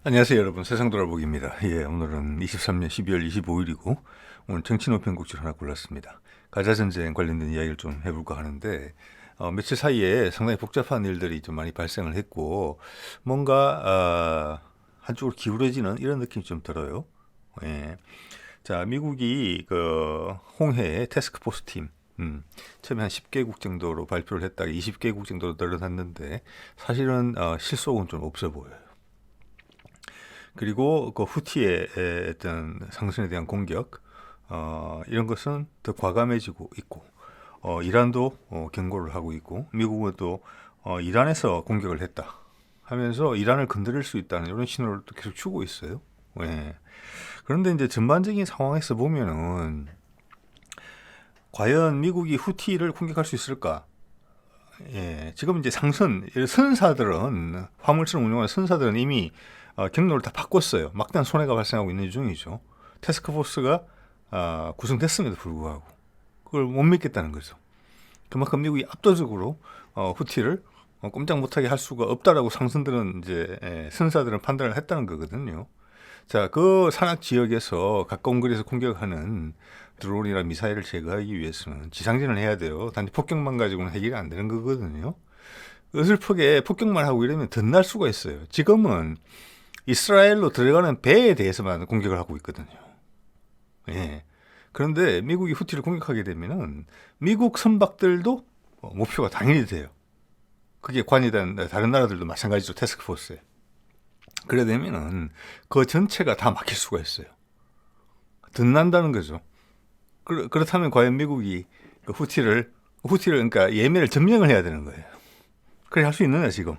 안녕하세요 여러분, 세상돌아보기입니다. 오늘은 23년 12월 25일이고 오늘 정치노편국지를 하나 골랐습니다. 가자전쟁 관련된 이야기를 좀 해볼까 하는데 며칠 사이에 상당히 복잡한 일들이 좀 많이 발생을 했고 뭔가 한쪽으로 기울어지는 이런 느낌이 좀 들어요. 예. 자, 미국이 그 홍해 태스크포스 팀 처음에 한 10개국 정도로 발표를 했다가 20개국 정도로 늘어났는데 사실은 실속은 좀 없어 보여요. 그리고 그 후티의 어떤 상승에 대한 공격 이런 것은 더 과감해지고 있고 이란도 경고를 하고 있고 미국은 또 이란에서 공격을 했다 하면서 이란을 건드릴 수 있다는 이런 신호를 또 계속 주고 있어요. 예. 그런데 이제 전반적인 상황에서 보면은 과연 미국이 후티를 공격할 수 있을까? 예, 지금 이제 선사들은 화물선 운용하는 선사들은 이미 경로를 다 바꿨어요. 막대한 손해가 발생하고 있는 중이죠. 태스크포스가 구성됐음에도 불구하고 그걸 못 믿겠다는 거죠. 그만큼 미국이 압도적으로 후티를 꼼짝 못하게 할 수가 없다라고 상선들은 이제 선사들은 판단을 했다는 거거든요. 자, 그 산악 지역에서 가까운 거리에서 공격하는 드론이나 미사일을 제거하기 위해서는 지상전을 해야 돼요. 단지 폭격만 가지고는 해결이 안 되는 거거든요. 어설프게 폭격만 하고 이러면 덧날 수가 있어요. 지금은 이스라엘로 들어가는 배에 대해서만 공격을 하고 있거든요. 예. 그런데 미국이 후티를 공격하게 되면은 미국 선박들도 목표가 당연히 돼요. 그게 관이된 다른 나라들도 마찬가지죠. 태스크포스에. 그래 되면은 그 전체가 다 막힐 수가 있어요. 덧난다는 거죠. 그렇다면 과연 미국이 그 후티를 그러니까 예멘을 점령을 해야 되는 거예요. 그래 할 수 있느냐 지금?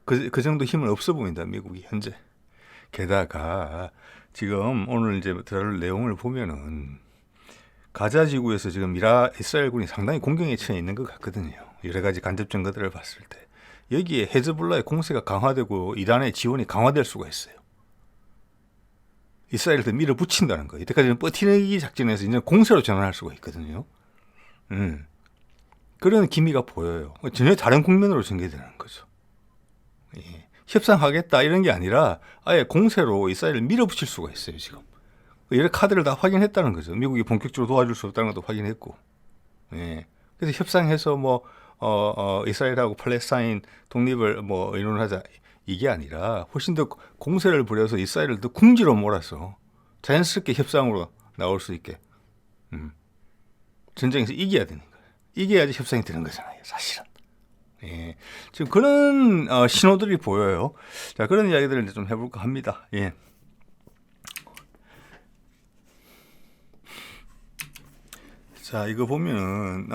그 정도 힘은 없어 보인다 미국이 현재. 게다가 지금 오늘 이제 들을 내용을 보면은 가자 지구에서 지금 이스라엘군이 상당히 공경에 처해 있는 것 같거든요. 여러 가지 간접 증거들을 봤을 때 여기에 헤즈볼라의 공세가 강화되고 이란의 지원이 강화될 수가 있어요. 이스라엘을 더 밀어붙인다는 거예요. 이때까지는 버티내기 작전에서 이제 공세로 전환할 수가 있거든요. 그런 기미가 보여요. 전혀 다른 국면으로 전개되는 거죠. 예. 협상하겠다 이런 게 아니라 아예 공세로 이스라엘을 밀어붙일 수가 있어요. 지금 여러 카드를 다 확인했다는 거죠. 미국이 본격적으로 도와줄 수 없다는 것도 확인했고. 예. 그래서 협상해서 이스라엘하고 팔레스타인 독립을 의논하자 이게 아니라 훨씬 더 공세를 부려서 이스라엘을 더 궁지로 몰아서 자연스럽게 협상으로 나올 수 있게 전쟁에서 이겨야 되는 거예요. 이겨야지 협상이 되는 거잖아요, 사실은. 예. 지금 그런 신호들이 보여요. 자, 그런 이야기들을 이제 좀 해볼까 합니다. 예. 자, 이거 보면은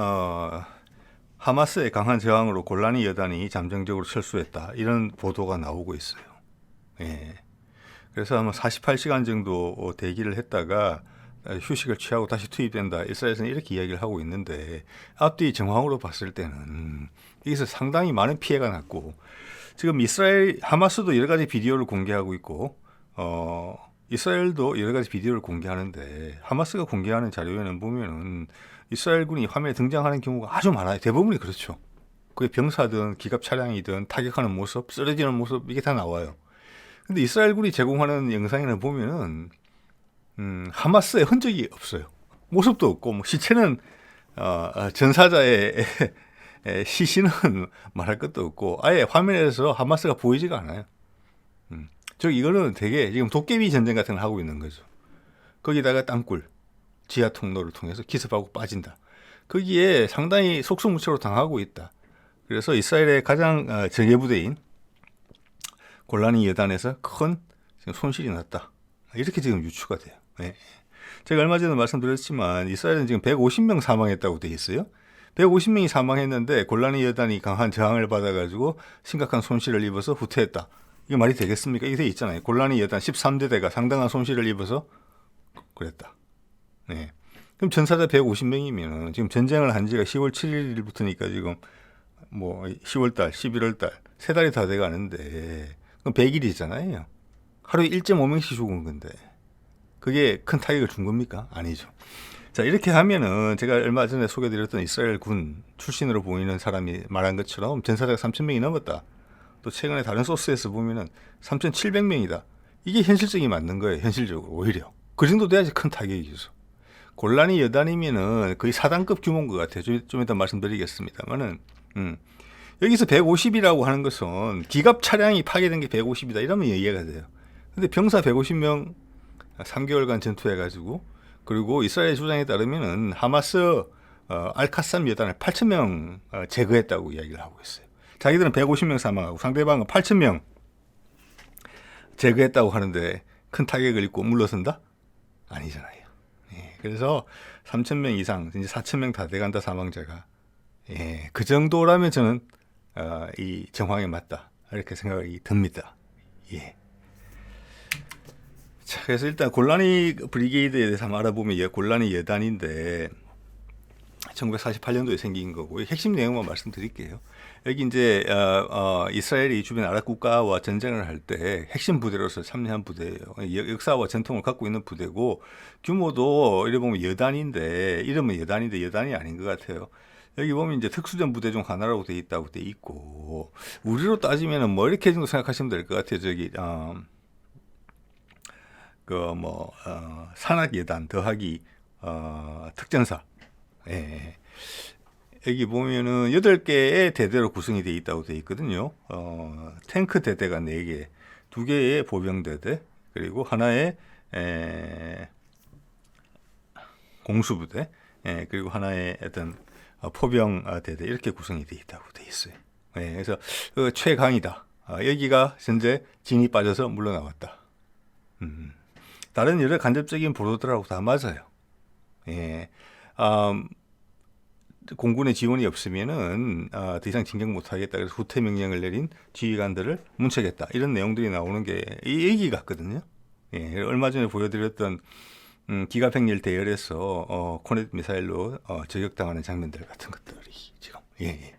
하마스의 강한 저항으로 골라니 여단이 잠정적으로 철수했다. 이런 보도가 나오고 있어요. 예. 그래서 아마 48시간 정도 대기를 했다가 휴식을 취하고 다시 투입된다. 이스라엘에서는 이렇게 이야기를 하고 있는데 앞뒤 정황으로 봤을 때는 여기서 상당히 많은 피해가 났고 지금 하마스도 여러 가지 비디오를 공개하고 있고 이스라엘도 여러 가지 비디오를 공개하는데 하마스가 공개하는 자료에는 보면은 이스라엘군이 화면에 등장하는 경우가 아주 많아요. 대부분이 그렇죠. 그게 병사든 기갑 차량이든 타격하는 모습, 쓰러지는 모습 이게 다 나와요. 근데 이스라엘군이 제공하는 영상에는 보면은 하마스의 흔적이 없어요. 모습도 없고 시체는 전사자의 시신은 말할 것도 없고 아예 화면에서 하마스가 보이지가 않아요. 이거는 되게 지금 도깨비 전쟁 같은 걸 하고 있는 거죠. 거기다가 땅굴, 지하 통로를 통해서 기습하고 빠진다. 거기에 상당히 속수무책으로 당하고 있다. 그래서 이스라엘의 가장 정예부대인 골라니 여단에서 큰 손실이 났다. 이렇게 지금 유추가 돼요. 네. 제가 얼마 전에 말씀드렸지만 이스라엘은 지금 150명 사망했다고 돼 있어요. 150명이 사망했는데 골라니 여단이 강한 저항을 받아가지고 심각한 손실을 입어서 후퇴했다. 이게 말이 되겠습니까? 이게 돼 있잖아요. 골라니 여단 13대대가 상당한 손실을 입어서 그랬다. 네. 그럼 전사자 150명이면 지금 전쟁을 한 지가 10월 7일부터니까 지금 10월달, 11월달 세 달이 다 돼가는데 그럼 100일이잖아요. 하루에 1.5명씩 죽은 건데 그게 큰 타격을 준 겁니까? 아니죠. 자, 이렇게 하면은 제가 얼마 전에 소개드렸던 이스라엘 군 출신으로 보이는 사람이 말한 것처럼 전사자가 3,000명이 넘었다. 또 최근에 다른 소스에서 보면은 3,700명이다. 이게 현실적이 맞는 거예요. 현실적으로 오히려 그 정도 돼야지 큰 타격이죠. 곤란이 여단이면은 거의 사단급 규모인 것 같아요. 좀 이따 말씀드리겠습니다만은 여기서 150이라고 하는 것은 기갑 차량이 파괴된 게 150이다 이러면 이해가 돼요. 근데 병사 150명 3개월간 전투해가지고 그리고 이스라엘 주장에 따르면은 하마스 알카삼 여단을 8,000명 제거했다고 이야기를 하고 있어요. 자기들은 150명 사망하고 상대방은 8,000명 제거했다고 하는데 큰 타격을 입고 물러선다? 아니잖아요. 예, 그래서 3,000명 이상, 이제 4,000명 다 돼간다 사망자가. 예, 그 정도라면 저는 이 정황에 맞다 이렇게 생각이 듭니다. 예. 자, 그래서 일단 골라니 브리게이드에 대해서 한번 알아보면 골라니 여단인데 1948년도에 생긴 거고 핵심 내용만 말씀드릴게요. 여기 이제 이스라엘이 주변 아랍 국가와 전쟁을 할 때 핵심 부대로서 참여한 부대예요. 역사와 전통을 갖고 있는 부대고 규모도 이래 보면 여단인데 이름은 여단인데 여단이 아닌 것 같아요. 여기 보면 이제 특수전 부대 중 하나라고 돼 있다고 돼 있고 우리로 따지면은 뭐 이렇게 정도 생각하시면 될 것 같아요. 저기 산악 여단 더하기 특전사. 예. 여기 보면은 8개의 대대로 구성이 되어 있다고 되어 있거든요. 탱크 대대가 4개, 2개의 보병대대, 그리고 하나의 공수부대, 그리고 하나의 어떤 포병 대대 이렇게 구성이 되어 있다고 되어 있어요. 그래서 최강이다. 여기가 현재 진이 빠져서 물러나왔다. 다른 여러 간접적인 보도들하고 다 맞아요. 예. 공군의 지원이 없으면은 더 이상 진격 못하겠다. 그래서 후퇴 명령을 내린 지휘관들을 문책했다. 이런 내용들이 나오는 게 이 얘기 같거든요. 예, 얼마 전에 보여드렸던 기갑행렬 대열에서 코넷 미사일로 저격당하는 장면들 같은 것들이 지금. 예.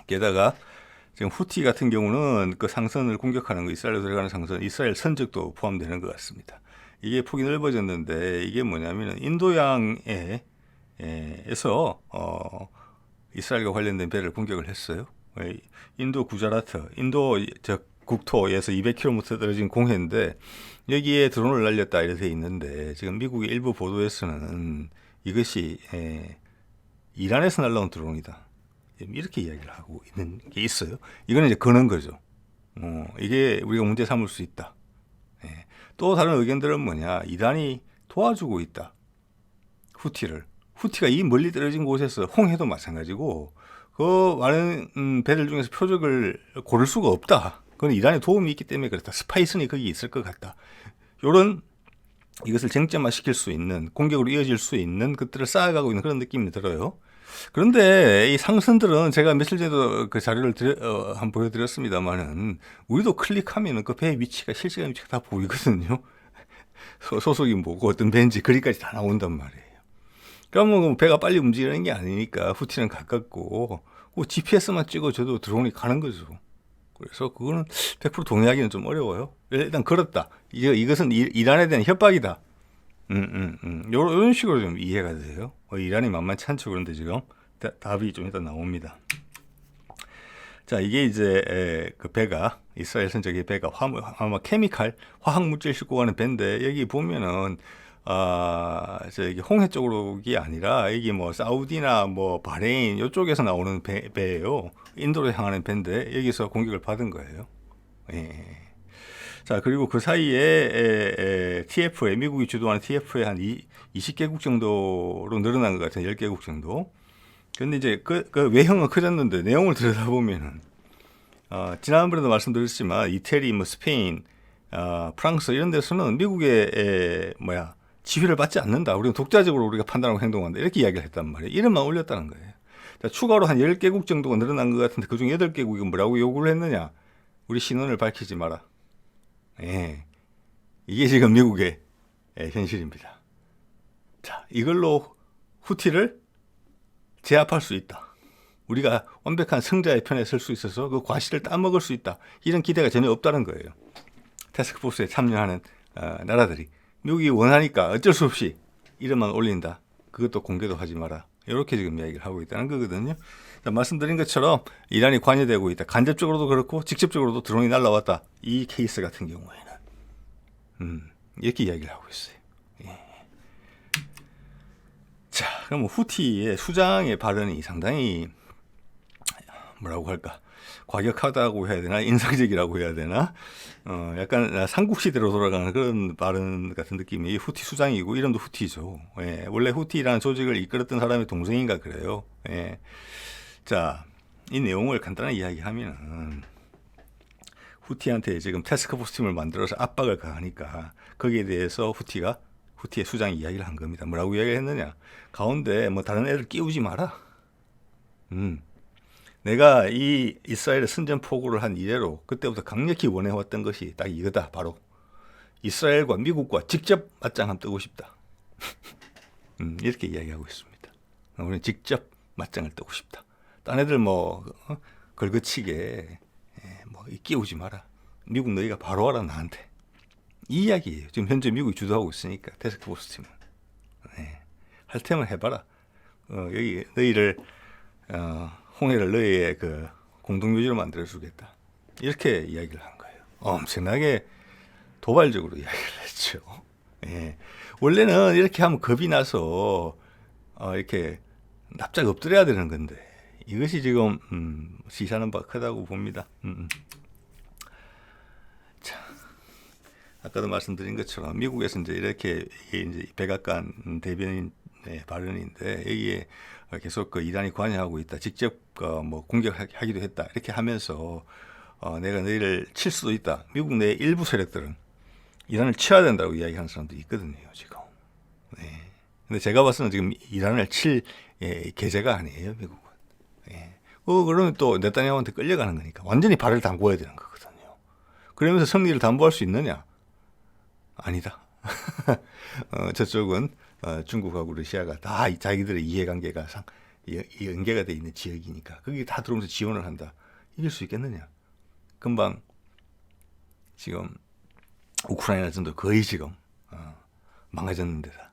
게다가 지금 후티 같은 경우는 그 상선을 공격하는 거, 이스라엘로 들어가는 상선, 이스라엘 선적도 포함되는 것 같습니다. 이게 폭이 넓어졌는데 이게 뭐냐면은 인도양에 에서 이스라엘과 관련된 배를 공격을 했어요. 인도 구자라트, 인도 국토에서 200km 떨어진 공해인데 여기에 드론을 날렸다 이렇게 돼 있는데 지금 미국의 일부 보도에서는 이것이 이란에서 날라온 드론이다 이렇게 이야기를 하고 있는 게 있어요. 이거는 이제 그런 거죠. 이게 우리가 문제 삼을 수 있다. 또 다른 의견들은 뭐냐? 이란이 도와주고 있다. 후티가 이 멀리 떨어진 곳에서 홍해도 마찬가지고 그 많은 배들 중에서 표적을 고를 수가 없다. 그건 이란의 도움이 있기 때문에 그렇다. 스파이선이 거기 있을 것 같다. 요런 이것을 쟁점화시킬 수 있는 공격으로 이어질 수 있는 것들을 쌓아가고 있는 그런 느낌이 들어요. 그런데 이 상선들은 제가 며칠 전에도 그 자료를 한번 보여드렸습니다만은 우리도 클릭하면은 그 배의 위치가 실시간 위치가 다 보이거든요. 소속이 뭐고 어떤 배인지 거기까지 다 나온단 말이에요. 그러면 배가 빨리 움직이는 게 아니니까 후티는 가깝고 GPS만 찍어줘도 드론이 가는 거죠. 그래서 그거는 100% 동의하기는 좀 어려워요. 일단 그렇다. 이것은 이란에 대한 협박이다. 이런 식으로 좀 이해가 돼요. 이란이 만만치 않죠. 그런데 지금 답이 좀 일단 나옵니다. 자, 이게 이제 그 배가 이스라엘 선적의 배가 아마 케미칼 화학 물질 싣고 가는 배인데 여기 보면은 저기 홍해 쪽이 아니라 여기 뭐 사우디나 뭐 바레인 이쪽에서 나오는 배예요. 인도로 향하는 배인데 여기서 공격을 받은 거예요. 예. 자, 그리고 그 사이에 TF에 미국이 주도하는 TF에 한 20개국 정도로 늘어난 것 같아요. 10개국 정도. 근데 이제 그 외형은 커졌는데 내용을 들여다보면은 지난번에도 말씀드렸지만 이태리, 뭐 스페인, 프랑스 이런 데서는 미국의 지휘를 받지 않는다. 우리는 독자적으로 우리가 판단하고 행동한다. 이렇게 이야기를 했단 말이에요. 이름만 올렸다는 거예요. 자, 추가로 한 10개국 정도가 늘어난 것 같은데 그중 8개국이 뭐라고 요구를 했느냐. 우리 신원을 밝히지 마라. 예. 이게 지금 미국의 현실입니다. 자, 이걸로 후티를 제압할 수 있다. 우리가 완벽한 승자의 편에 설 수 있어서 그 과실을 따먹을 수 있다. 이런 기대가 전혀 없다는 거예요. 태스크포스에 참여하는 나라들이. 미국이 원하니까 어쩔 수 없이 이름만 올린다. 그것도 공개도 하지 마라. 이렇게 지금 이야기를 하고 있다는 거거든요. 말씀드린 것처럼 이란이 관여되고 있다. 간접적으로도 그렇고 직접적으로도 드론이 날라왔다. 이 케이스 같은 경우에는 이렇게 이야기를 하고 있어요. 예. 자, 그럼 후티의 수장의 발언이 상당히 뭐라고 할까? 과격하다고 해야 되나? 인상적이라고 해야 되나? 약간 삼국시대로 돌아가는 그런 발언 같은 느낌이 후티 수장이고, 이름도 후티죠. 예, 원래 후티라는 조직을 이끌었던 사람의 동생인가 그래요. 예. 자, 이 내용을 간단하게 이야기하면, 후티한테 지금 태스크포스 팀을 만들어서 압박을 가하니까, 거기에 대해서 후티의 수장이 이야기를 한 겁니다. 뭐라고 이야기를 했느냐? 가운데 뭐 다른 애들 끼우지 마라. 내가 이 이스라엘의 선전포고를 한 이래로 그때부터 강력히 원해왔던 것이 딱 이거다. 바로 이스라엘과 미국과 직접 맞짱 한번 뜨고 싶다. 이렇게 이야기하고 있습니다. 우리는 직접 맞짱을 뜨고 싶다. 딴 애들 뭐 걸거치게 뭐 끼우지 마라. 미국 너희가 바로 와라 나한테. 이 이야기예요. 지금 현재 미국이 주도하고 있으니까 태스크포스 팀은. 할 테면 해봐라. 여기 너희를 홍해를 너희의 그 공동묘지로 만들어주겠다. 이렇게 이야기를 한 거예요. 엄청나게 도발적으로 이야기를 했죠. 예. 원래는 이렇게 하면 겁이 나서 이렇게 납작 엎드려야 되는 건데 이것이 지금 시사하는 바가 크다고 봅니다. 자, 아까도 말씀드린 것처럼 미국에서 이제 이렇게 이제 백악관 대변인 발언인데 여기에 계속 그 이란이 관여하고 있다. 직접 뭐 공격하기도 했다. 이렇게 하면서 내가 너희를 칠 수도 있다. 미국 내 일부 세력들은 이란을 쳐야 된다고 이야기하는 사람도 있거든요. 지금. 네. 근데 제가 봐서는 지금 이란을 칠 계제가 아니에요. 미국은. 예. 그러면 또 네타냐후한테 끌려가는 거니까 완전히 발을 담궈야 되는 거거든요. 그러면서 승리를 담보할 수 있느냐? 아니다. 저쪽은 중국하고 러시아가 다 자기들의 이해관계가 연계가 돼 있는 지역이니까 거기 다 들어오면서 지원을 한다. 이길 수 있겠느냐? 금방 지금 우크라이나 전도 거의 지금 망가졌는데다.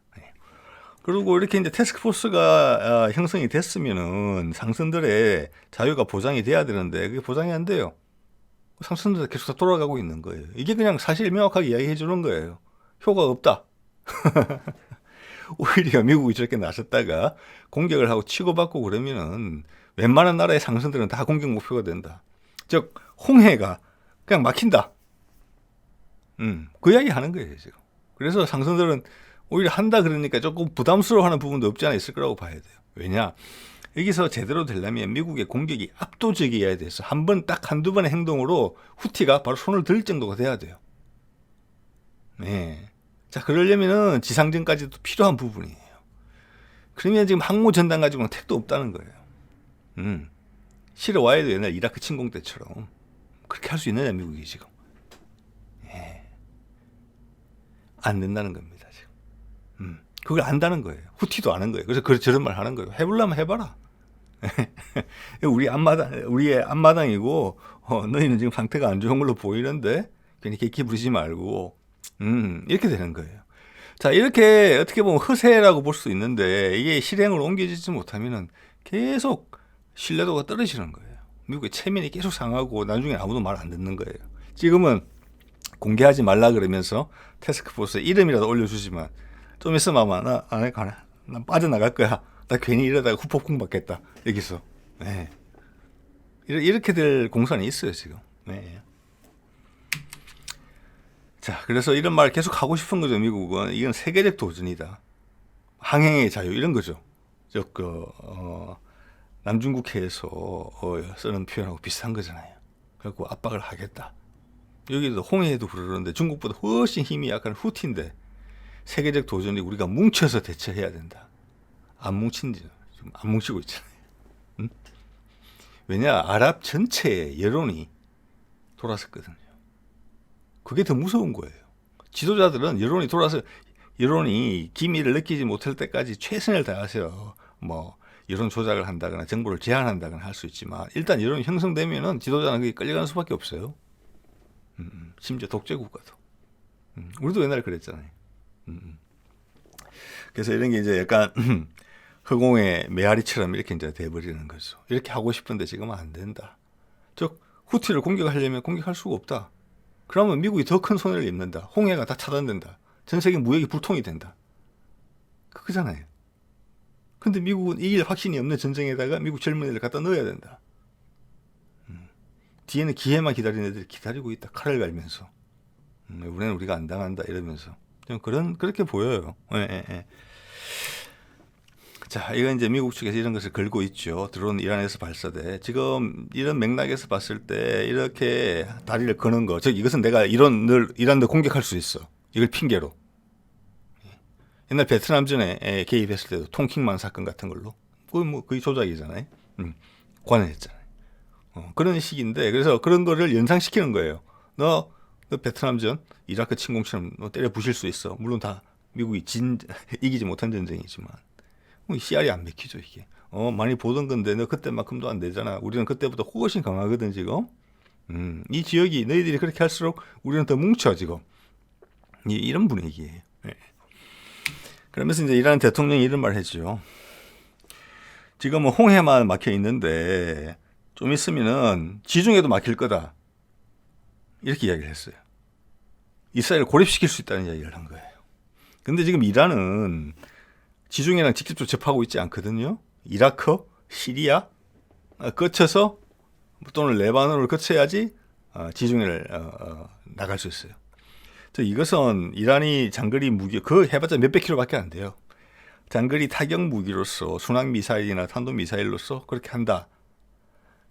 그리고 이렇게 이제 태스크포스가 형성이 됐으면은 상선들의 자유가 보장이 돼야 되는데 그게 보장이 안 돼요. 상선들 계속 다 돌아가고 있는 거예요. 이게 그냥 사실 명확하게 이야기해 주는 거예요. 효과가 없다. 오히려 미국이 저렇게 나섰다가 공격을 하고 치고받고 그러면은 웬만한 나라의 상선들은 다 공격 목표가 된다. 즉 홍해가 그냥 막힌다. 그 이야기 하는 거예요 지금. 그래서 상선들은 오히려 한다 그러니까 조금 부담스러워하는 부분도 없지 않아 있을 거라고 봐야 돼요. 왜냐? 여기서 제대로 되려면 미국의 공격이 압도적이어야 돼서 한 번 딱 한두 번의 행동으로 후티가 바로 손을 들 정도가 돼야 돼요. 네. 자, 그러려면은 지상전까지도 필요한 부분이에요. 그러면 지금 항모 전단 가지고는 택도 없다는 거예요. 실어 와야 돼. 옛날 이라크 침공 때처럼. 그렇게 할 수 있느냐, 미국이 지금. 예. 안 된다는 겁니다, 지금. 그걸 안다는 거예요. 후티도 아는 거예요. 그래서 저런 말 하는 거예요. 해보려면 해봐라. 우리의 앞마당이고, 너희는 지금 상태가 안 좋은 걸로 보이는데, 괜히 개키 부리지 말고, 이렇게 되는 거예요. 자, 이렇게 어떻게 보면 허세라고 볼 수 있는데, 이게 실행으로 옮겨지지 못하면은 계속 신뢰도가 떨어지는 거예요. 미국의 체면이 계속 상하고, 나중에 아무도 말 안 듣는 거예요. 지금은 공개하지 말라 그러면서 태스크포스에 이름이라도 올려주지만, 좀 있으면 아마 나 빠져나갈 거야. 나 괜히 이러다가 후폭풍 받겠다. 여기서. 네. 이렇게 될 공산이 있어요, 지금. 네. 자, 그래서 이런 말 계속 하고 싶은 거죠, 미국은. 이건 세계적 도전이다. 항행의 자유, 이런 거죠. 남중국해에서 쓰는 표현하고 비슷한 거잖아요. 그래갖고 압박을 하겠다. 여기도 홍해에도 그러는데 중국보다 훨씬 힘이 약한 후티인데 세계적 도전이 우리가 뭉쳐서 대처해야 된다. 안 뭉친지, 지금 안 뭉치고 있잖아요. 왜냐, 아랍 전체의 여론이 돌아섰거든요. 그게 더 무서운 거예요. 지도자들은 여론이 기미를 느끼지 못할 때까지 최선을 다해서 뭐 여론 조작을 한다거나 정보를 제한한다거나 할 수 있지만 일단 여론이 형성되면은 지도자는 그게 끌려가는 수밖에 없어요. 심지어 독재 국가도. 우리도 옛날에 그랬잖아요. 그래서 이런 게 이제 약간 허공의 메아리처럼 이렇게 이제 돼버리는 거죠. 이렇게 하고 싶은데 지금 안 된다. 즉 후티를 공격하려면 공격할 수가 없다. 그러면 미국이 더 큰 손해를 입는다. 홍해가 다 차단된다. 전 세계 무역이 불통이 된다. 그거잖아요. 근데 미국은 이길 확신이 없는 전쟁에다가 미국 젊은이들 갖다 넣어야 된다. 뒤에는 기회만 기다리는 애들이 기다리고 있다. 칼을 갈면서. 이번에는 우리가 안 당한다 이러면서. 좀 그렇게 보여요. 예. 자, 이건 이제 미국 측에서 이런 것을 걸고 있죠. 드론 이란에서 발사돼. 지금 이런 맥락에서 봤을 때 이렇게 다리를 거는 거. 즉 이것은 내가 이란을 공격할 수 있어. 이걸 핑계로. 옛날 베트남전에 개입했을 때도 통킹만 사건 같은 걸로. 그건 뭐 거의 조작이잖아요. 관여했잖아요. 그런 식인데 그래서 그런 거를 연상시키는 거예요. 너 베트남전 이라크 침공처럼 너 때려 부실 수 있어. 물론 다 미국이 이기지 못한 전쟁이지만 CR이 안 맥히죠 이게. 많이 보던 건데 너 그때만큼도 안 되잖아. 우리는 그때보다 훨씬 강하거든 지금. 이 지역이 너희들이 그렇게 할수록 우리는 더 뭉쳐 지금. 이런 분위기예요. 네. 그러면서 이제 이란 대통령이 이런 말 했죠. 지금은 홍해만 막혀 있는데 좀 있으면은 지중해도 막힐 거다. 이렇게 이야기를 했어요. 이스라엘을 고립시킬 수 있다는 이야기를 한 거예요. 근데 지금 이란은 지중해랑 직접적으로 접하고 있지 않거든요. 이라크, 시리아 거쳐서 또는 레바논을 거쳐야지 지중해를 나갈 수 있어요. 이것은 이란이 장거리 무기 그 해봤자 몇백 킬로밖에 안 돼요. 장거리 타격 무기로서 순항 미사일이나 탄도 미사일로서 그렇게 한다.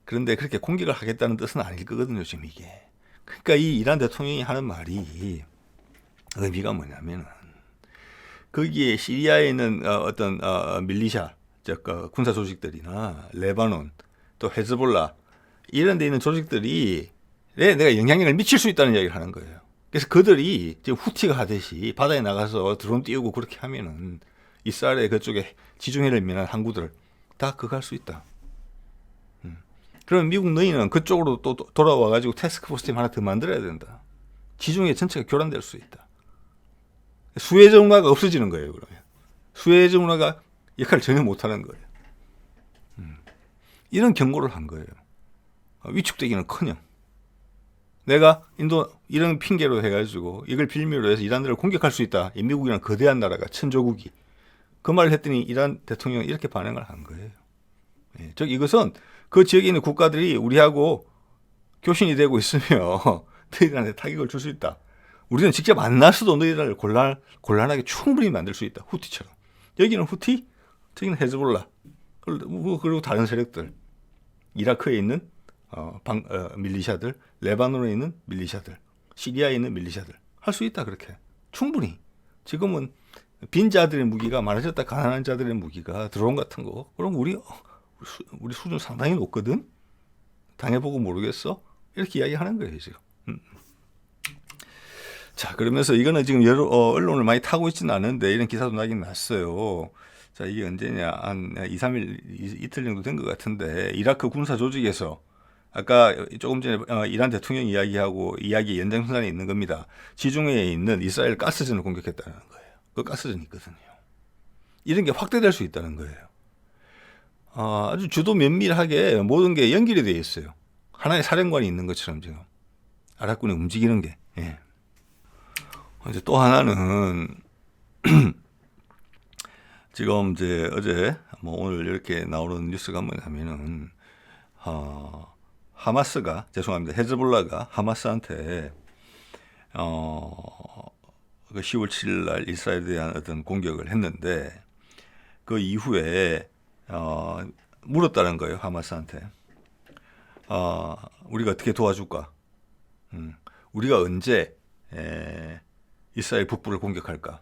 그런데 그렇게 공격을 하겠다는 뜻은 아닐 거거든요, 지금 이게. 그러니까 이 이란 대통령이 하는 말이 의미가 뭐냐면은 거기에 시리아에 있는 어떤 밀리샤, 즉 군사 조직들이나 레바논, 또 헤즈볼라 이런 데 있는 조직들이 내가 영향력을 미칠 수 있다는 이야기를 하는 거예요. 그래서 그들이 지금 후티가 하듯이 바다에 나가서 드론 띄우고 그렇게 하면은 이스라엘의 그쪽에 지중해를 면한 항구들 다 그거 할 수 있다. 그럼 미국 너희는 그쪽으로 또 돌아와가지고 태스크포스 팀 하나 더 만들어야 된다. 지중해 전체가 교란될 수 있다. 수에즈 운하가 없어지는 거예요. 그러면 수에즈 운하가 역할을 전혀 못하는 거예요. 이런 경고를 한 거예요. 위축되기는커녕 내가 이런 핑계로 해가지고 이걸 빌미로 해서 이란을 공격할 수 있다. 이 미국이라는 거대한 나라가 천조국이 그 말을 했더니 이란 대통령이 이렇게 반응을 한 거예요. 즉 이것은 그 지역에 있는 국가들이 우리하고 교신이 되고 있으며 너희들한테 타격을 줄 수 있다. 우리는 직접 만나서도 너희들을 곤란하게 충분히 만들 수 있다. 후티처럼. 여기는 후티, 저기는 헤즈볼라, 그리고 다른 세력들, 이라크에 있는 밀리샤들, 레바논에 있는 밀리샤들, 시리아에 있는 밀리샤들 할 수 있다. 그렇게 충분히. 지금은 빈자들의 무기가 많아졌다. 가난한 자들의 무기가 드론 같은 거. 그럼 우리 수준 상당히 높거든. 당해보고 모르겠어. 이렇게 이야기하는 거예요 지금. 자, 그러면서 이거는 지금 여러 언론을 많이 타고 있지는 않은데 이런 기사도 나긴 났어요. 자, 이게 언제냐? 한 2, 3일, 이틀 정도 된 것 같은데 이라크 군사 조직에서 아까 조금 전에 이란 대통령 이야기 연장선상에 있는 겁니다. 지중해에 있는 이스라엘 가스전을 공격했다는 거예요. 그 가스전이 있거든요. 이런 게 확대될 수 있다는 거예요. 아주 주도 면밀하게 모든 게 연결이 되어 있어요. 하나의 사령관이 있는 것처럼 지금 아랍군이 움직이는 게. 예. 이제 또 하나는 지금 이제 어제 오늘 이렇게 나오는 뉴스가 뭐냐면은 하마스가 죄송합니다. 헤즈볼라가 하마스한테 그 10월 7일 날 이스라엘에 대한 어떤 공격을 했는데 그 이후에 물었다는 거예요. 하마스한테. 우리가 어떻게 도와줄까? 우리가 언제 이스라엘 북부를 공격할까?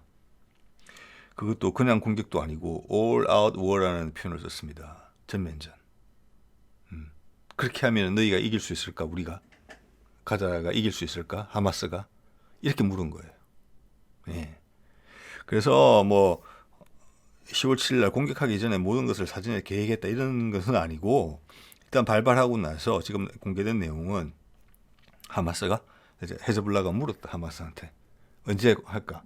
그것도 그냥 공격도 아니고 all out war라는 표현을 썼습니다. 전면전. 그렇게 하면 너희가 이길 수 있을까? 우리가 가자가 이길 수 있을까? 하마스가 이렇게 물은 거예요. 예. 그래서 10월 7일 날 공격하기 전에 모든 것을 사전에 계획했다 이런 것은 아니고 일단 발발하고 나서 지금 공개된 내용은 하마스가 이제 헤즈볼라가 물었다. 하마스한테 언제 할까?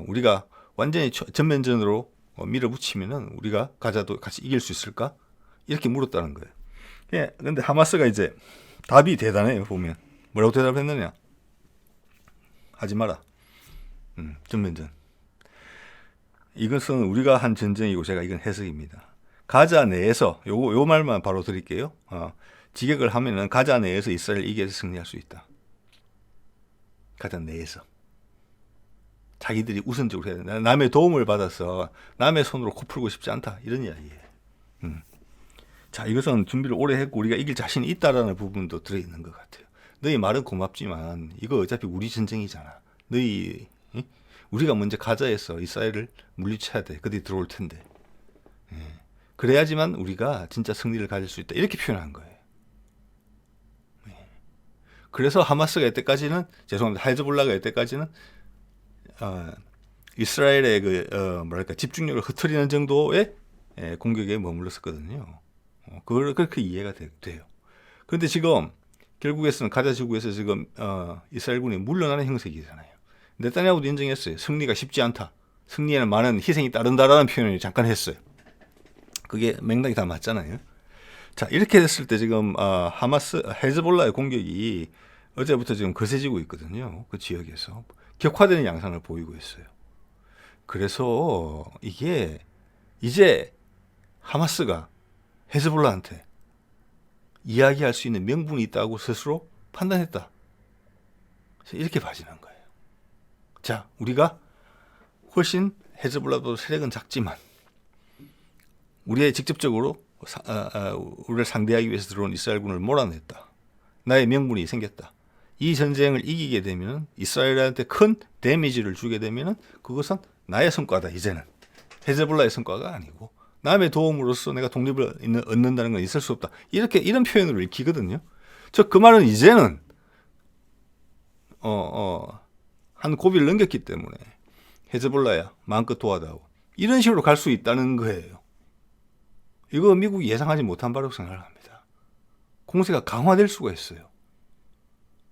우리가 완전히 전면전으로 밀어붙이면은 우리가 가자도 같이 이길 수 있을까? 이렇게 물었다는 거예요. 예, 근데 하마스가 이제 답이 대단해요. 보면 뭐라고 대답했느냐? 하지 마라. 전면전. 이것은 우리가 한 전쟁이고 제가 이건 해석입니다. 가자 내에서 요 말만 바로 드릴게요. 직역을 하면은 가자 내에서 이스라엘 이겨서 승리할 수 있다. 가자 내에서. 자기들이 우선적으로 해야 된다. 남의 도움을 받아서 남의 손으로 코 풀고 싶지 않다. 이런 이야기예요. 자, 이것은 준비를 오래 했고 우리가 이길 자신이 있다라는 부분도 들어있는 것 같아요. 너희 말은 고맙지만 이거 어차피 우리 전쟁이잖아. 우리가 먼저 가자에서 이스라엘을 물리쳐야 돼. 그들이 들어올 텐데. 그래야지만 우리가 진짜 승리를 가질 수 있다. 이렇게 표현한 거예요. 그래서 하마스가 이때까지는 죄송합니다. 헤즈볼라가 이때까지는 이스라엘의 집중력을 흐트리는 정도의 공격에 머물렀었거든요. 그걸 그렇게 이해가 돼요. 그런데 지금 결국에서는 가자 지구에서 지금 이스라엘군이 물러나는 형색이잖아요. 네타냐후도 인정했어요. 승리가 쉽지 않다. 승리에는 많은 희생이 따른다라는 표현을 잠깐 했어요. 그게 맥락이 다 맞잖아요. 자, 이렇게 됐을 때 지금 헤즈볼라의 공격이 어제부터 지금 거세지고 있거든요. 그 지역에서 격화되는 양상을 보이고 있어요. 그래서 이게 이제 하마스가 헤즈볼라한테 이야기할 수 있는 명분이 있다고 스스로 판단했다. 이렇게 봐지는 거예요. 자, 우리가 훨씬 헤즈볼라도 세력은 작지만 우리의 직접적으로 우리를 상대하기 위해서 들어온 이스라엘군을 몰아냈다. 나의 명분이 생겼다. 이 전쟁을 이기게 되면 이스라엘한테 큰 데미지를 주게 되면 그것은 나의 성과다. 이제는 헤즈볼라의 성과가 아니고 남의 도움으로써 내가 독립을 얻는다는 건 있을 수 없다. 이런 표현으로 읽히거든요. 그 말은 이제는 한 고비를 넘겼기 때문에 헤즈볼라야 마음껏 도와다오. 이런 식으로 갈 수 있다는 거예요. 이거 미국이 예상하지 못한 바라고 생각합니다. 공세가 강화될 수가 있어요.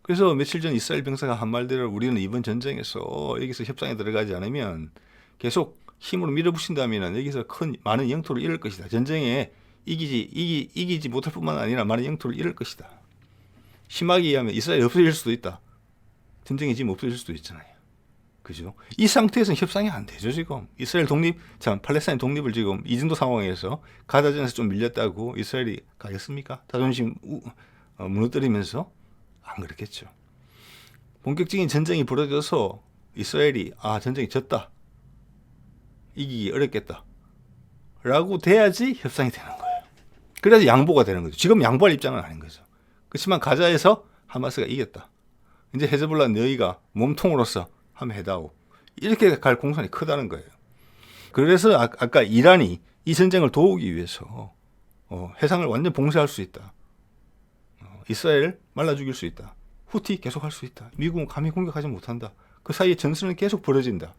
그래서 며칠 전 이스라엘 병사가 한 말대로 우리는 이번 전쟁에서 여기서 협상에 들어가지 않으면 계속 힘으로 밀어붙인다면 여기서 많은 영토를 잃을 것이다. 전쟁에 이기지 못할 뿐만 아니라 많은 영토를 잃을 것이다. 심하게 얘기하면 이스라엘이 없어질 수도 있다. 전쟁이 지금 없어질 수도 있잖아요. 그죠? 이 상태에서는 협상이 안 되죠, 지금. 이스라엘 팔레스타인 독립을 지금 이 정도 상황에서 가자전에서 좀 밀렸다고 이스라엘이 가겠습니까? 자존심 무너뜨리면서 안 그렇겠죠. 본격적인 전쟁이 벌어져서 이스라엘이 전쟁이 졌다. 이기기 어렵겠다. 라고 돼야지 협상이 되는 거예요. 그래야지 양보가 되는 거죠. 지금 양보할 입장은 아닌 거죠. 그렇지만 가자에서 하마스가 이겼다. 이제 헤즈볼라 너희가 몸통으로서 한번 해다오. 이렇게 갈 공산이 크다는 거예요. 그래서 아까 이란이 이 전쟁을 도우기 위해서 해상을 완전 봉쇄할 수 있다. 이스라엘을 말라 죽일 수 있다. 후티 계속할 수 있다. 미국은 감히 공격하지 못한다. 그 사이에 전선은 계속 벌어진다.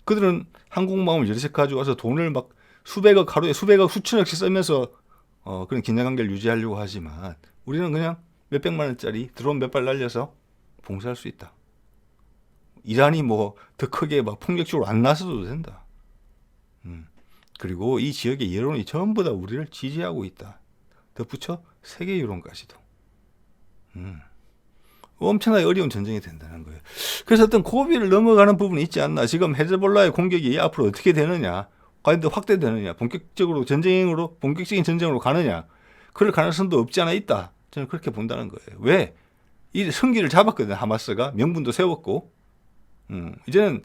그들은 항공모함을 여러 척 가져와서 돈을 막 수백억 하루에 수천억씩 쓰면서 그런 긴장관계를 유지하려고 하지만 우리는 그냥 몇백만 원짜리 드론 몇 발 날려서 봉쇄할 수 있다. 이란이 더 크게 막 폭력적으로 안 나서도 된다. 그리고 이 지역의 여론이 전부 다 우리를 지지하고 있다. 덧붙여 세계 여론까지도. 엄청나게 어려운 전쟁이 된다는 거예요. 그래서 어떤 고비를 넘어가는 부분이 있지 않나. 지금 헤즈볼라의 공격이 앞으로 어떻게 되느냐. 과연 더 확대되느냐. 본격적인 전쟁으로 가느냐. 그럴 가능성도 없지 않아 있다. 저는 그렇게 본다는 거예요. 왜? 이 성기를 잡았거든요. 하마스가 명분도 세웠고 이제는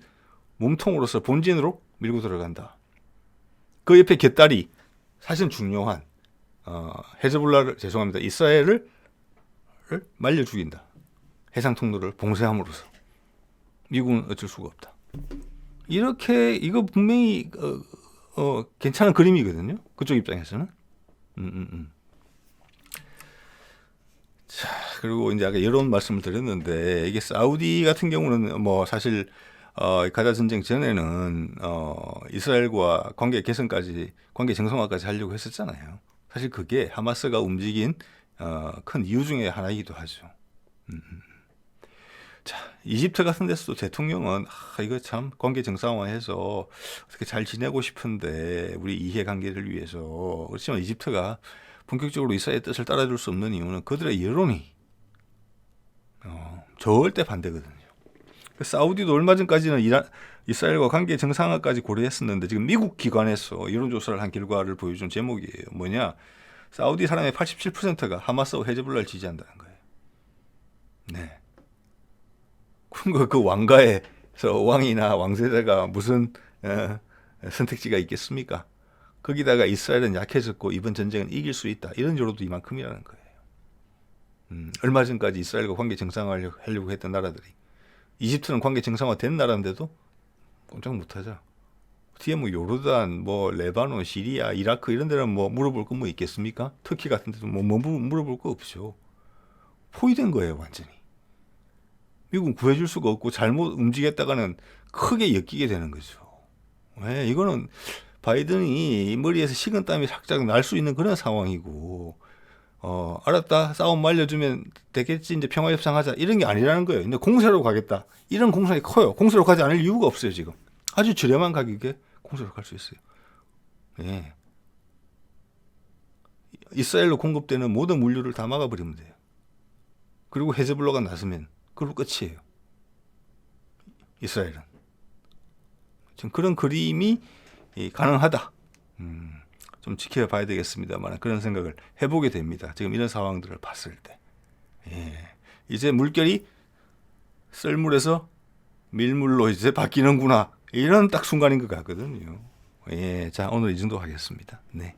몸통으로서 본진으로 밀고 들어간다. 그 옆에 곁다리 사실은 중요한 이스라엘을 말려 죽인다. 해상 통로를 봉쇄함으로써 미국은 어쩔 수가 없다. 이거 분명히 괜찮은 그림이거든요. 그쪽 입장에서는. 자, 그리고 이제 아까 여론 말씀을 드렸는데 이게 사우디 같은 경우는 사실 가자 전쟁 전에는 이스라엘과 관계 정상화까지 하려고 했었잖아요. 사실 그게 하마스가 움직인 큰 이유 중에 하나이기도 하죠. 자, 이집트 같은 데서도 대통령은 이거 참 관계 정상화해서 어떻게 잘 지내고 싶은데 우리 이해 관계를 위해서 그렇지만 이집트가 본격적으로 이스라엘의 뜻을 따라줄 수 없는 이유는 그들의 여론이 절대 반대거든요. 사우디도 얼마 전까지는 이스라엘과 관계 정상화까지 고려했었는데 지금 미국 기관에서 여론조사를 한 결과를 보여준 제목이에요. 뭐냐? 사우디 사람의 87%가 하마스와 헤즈볼라를 지지한다는 거예요. 네. 그 왕가에서 왕이나 왕세자가 무슨 선택지가 있겠습니까? 거기다가 이스라엘은 약해졌고 이번 전쟁은 이길 수 있다. 이런 여론도 이만큼이라는 거예요. 얼마 전까지 이스라엘과 관계 정상화를 하려고 했던 나라들이 이집트는 관계 정상화된 나라인데도 꼼짝 못하자. 뒤에 뭐 요르단, 뭐 레바논, 시리아, 이라크 이런 데는 뭐 물어볼 거 뭐 있겠습니까? 터키 같은 데도 뭐 물어볼 거 없죠. 포위된 거예요, 완전히. 미국은 구해줄 수가 없고 잘못 움직였다가는 크게 엮이게 되는 거죠. 왜? 이거는 바이든이 머리에서 식은땀이 살짝 날 수 있는 그런 상황이고 알았다. 싸움 말려주면 되겠지. 이제 평화협상하자. 이런 게 아니라는 거예요. 근데 공세로 가겠다. 이런 공세가 커요. 공세로 가지 않을 이유가 없어요, 지금. 아주 저렴한 가격에 공세로 갈 수 있어요. 예. 이스라엘로 공급되는 모든 물류를 다 막아버리면 돼요. 그리고 헤즈볼라가 나서면 그리고 끝이에요. 이스라엘은. 지금 그런 그림이 가능하다. 좀 지켜봐야 되겠습니다만 그런 생각을 해보게 됩니다. 지금 이런 상황들을 봤을 때. 예. 이제 물결이 썰물에서 밀물로 이제 바뀌는구나. 이런 딱 순간인 것 같거든요. 예. 자, 오늘 이 정도 하겠습니다. 네.